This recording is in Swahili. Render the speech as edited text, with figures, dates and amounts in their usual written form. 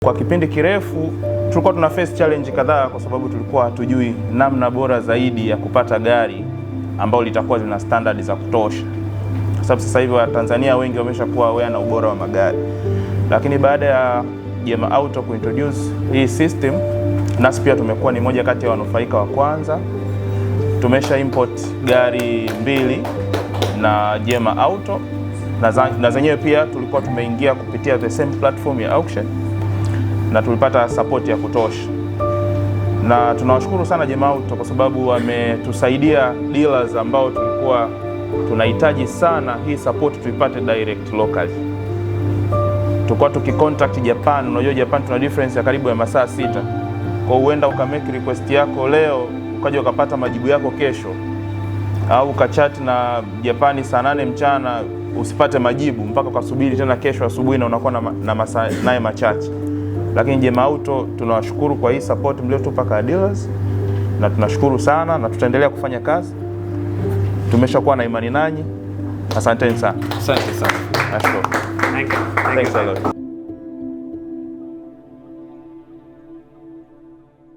Kwa kipindi kirefu tulikuwa tuna face challenge kadhaa, kwa sababu tulikuwa hatujui namna bora zaidi ya kupata gari ambalo litakuwa lina standard za kutosha, kwa sababu sasa hivi Watanzania wengi wameshakuwa aware na ubora wa magari. Lakini baada ya Jema Auto kuintroduce hii system, nasi pia tumekuwa ni moja kati ya wanufaika wa kwanza. Tumesha import gari 2 na Jema Auto na zenyewe pia tulikuwa tumeingia kupitia the same platform ya auction na tulipata support ya kutosha, na tunawashukuru sana Jema Auto kwa sababu wametusaidia dealers ambao tulikuwa tunahitaji sana hii support tuipate direct locally. Tulikuwa tukicontact Japan, unajua Japan tuna difference ya karibu ya masaa 6. Kwa huenda ukamake request yako leo ukaja ukapata majibu yako kesho, au ukachat na Japani saa 8 mchana usipate majibu mpaka ukasubiri tena kesho asubuhi na unakuwa na masaa naye machache. Lakini Jema Auto tunawashukuru kwa hii support mliotupa kwa dealers, na tunashukuru sana na tutaendelea kufanya kazi. Tumeshakuwa na imani nanyi. Asanteni sana. Asante sana. Nashukuru. Thank you. Thanks a lot.